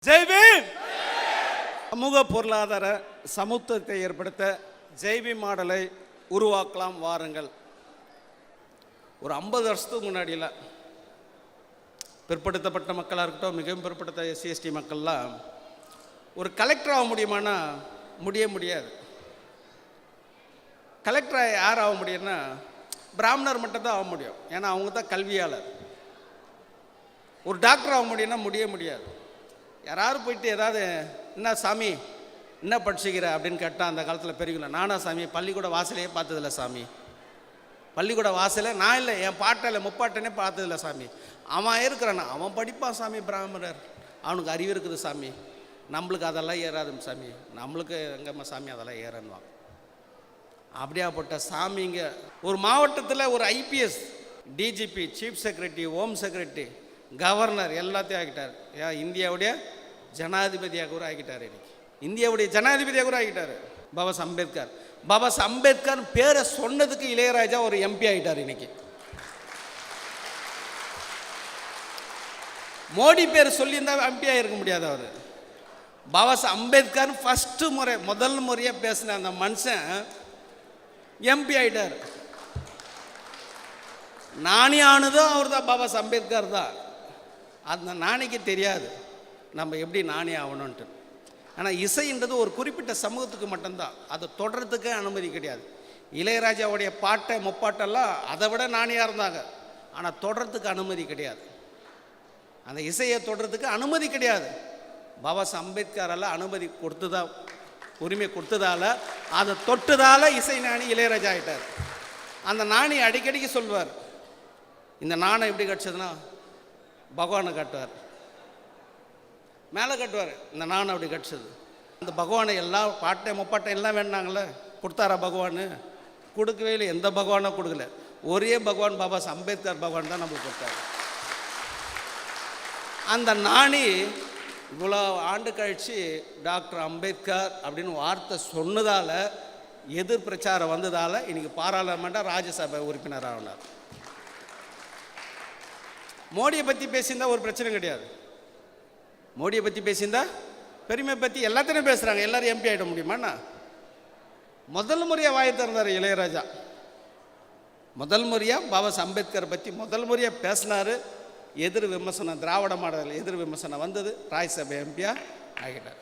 ஜெய்பீம். சமூக பொருளாதார சமத்துவத்தை ஏற்படுத்த ஜெய்பீம் மாடலை உருவாக்கலாம் வாருங்கள். ஒரு 50 வருஷத்துக்கு முன்னாடியில் பிற்படுத்தப்பட்ட மக்களாக இருக்கட்டும், மிகவும் பிற்படுத்த SC/ST மக்கள்லாம் ஒரு கலெக்டர் ஆக முடியுமானா முடியாது. கலெக்டர் யார் ஆக முடியும்னா பிராமணர் மட்டும்தான் ஆக முடியும். ஏன்னா அவங்க தான் கல்வியாளர். ஒரு டாக்டர் ஆக முடியும்னா முடியாது. யாராவது போயிட்டு ஏதாவது என்ன சாமி என்ன படிச்சுக்கிற அப்படின்னு கேட்டால் அந்த காலத்தில் பெரியவங்கள, நானா சாமி பள்ளிக்கூட வாசலையே பார்த்ததில்ல சாமி, பள்ளிக்கூட வாசலை நான் இல்லை, என் பாட்டில் முப்பாட்டனே பார்த்ததில்ல சாமி. அவன் இருக்கிறானா, அவன் படிப்பான் சாமி, பிராமணர், அவனுக்கு அறிவு இருக்குது சாமி, நம்மளுக்கு அதெல்லாம் ஏறாதும் சாமி, நம்மளுக்கு எங்கம்மா சாமி அதெல்லாம் ஏறன்னுவான். அப்படியாப்பட்ட சாமிங்க ஒரு மாவட்டத்தில் ஒரு IPS, DGP, chief secretary, home secretary, governor எல்லாத்தையும் ஆகிட்டார். இந்தியாவுடைய ஜனாதிபதியாக கூட ஆகிட்டார். இன்னைக்கு இந்தியாவுடைய ஜனாதிபதியாக கூட ஆகிட்டார் பாபா அம்பேத்கர். பாபா அம்பேத்கர் பேரை சொன்னதுக்கு இளையராஜா ஒரு MP ஆகிட்டார். இன்னைக்கு மோடி பேர் சொல்லியிருந்தா MP ஆகிருக்க முடியாது. அவர் பாபா அம்பேத்கர் முதல் முறையாக பேசின அந்த மனுஷன் MP ஆகிட்டார். நாணி ஆனதும் அவர் தான், பாபா அம்பேத்கர் தான். அந்த நாணிக்கு தெரியாது நம்ம எப்படி நாணி ஆகணுன்ட்டு. ஆனால் இசைன்றது ஒரு குறிப்பிட்ட சமூகத்துக்கு மட்டும்தான், அதை தொடர்றதுக்கே அனுமதி கிடையாது. இளையராஜாவுடைய பாட்டை முப்பாட்டெல்லாம் அதை விட நாணியாக இருந்தாங்க, ஆனால் தொடர்றதுக்கு அனுமதி கிடையாது. அந்த இசையை தொடர்றதுக்கு அனுமதி கிடையாது. பாபா அம்பேத்கரெல்லாம் அனுமதி கொடுத்துதா, உரிமை கொடுத்ததால, அதை தொட்டுதால இசை நாணி இளையராஜா ஆகிட்டார். அந்த நாணி அடிக்கடிக்கு சொல்வார், இந்த நாணம் எப்படி கட்டுச்சதுன்னா பகவானை காட்டுவார், மேலே கட்டுவார், இந்த நாணம் அப்படி கட்டுச்சது. அந்த பகவானை எல்லாம் பாட்டை முப்பாட்டை எல்லாம் வேணாங்களே, கொடுத்தாரா பகவான்? கொடுக்கவே இல்லை. எந்த பகவானும் கொடுக்கல. ஒரே பகவான் பாபா அம்பேத்கர் பகவான் தான் நம்மளுக்கு கொடுத்தாரு. அந்த நாணி இவ்வளோ ஆண்டு கழித்து டாக்டர் அம்பேத்கர் அப்படின்னு வார்த்தை சொன்னதால், எதிர் பிரச்சாரம் வந்ததால் இன்றைக்கி பாராளுமன்ற ராஜ்யசபை உறுப்பினர் ஆனார். மோடியை பற்றி பேசியிருந்தா ஒரு பிரச்சனை கிடையாது. மோடியை பற்றி பேசியிருந்தா, பெருமை பற்றி எல்லாத்தையும் பேசுகிறாங்க, எல்லோரும் MP ஆகிட முடியுமாண்ணா? முதல் முறையாக வாயை திறந்தார் இளையராஜா. முதல் முறையாக பாபா அம்பேத்கரை பற்றி முதல் முறையாக பேசினார். எதிர் விமர்சனம், திராவிட மாடல் எதிர் விமர்சனம் வந்தது, ராஜ்யசபை MP ஆகிட்டார்.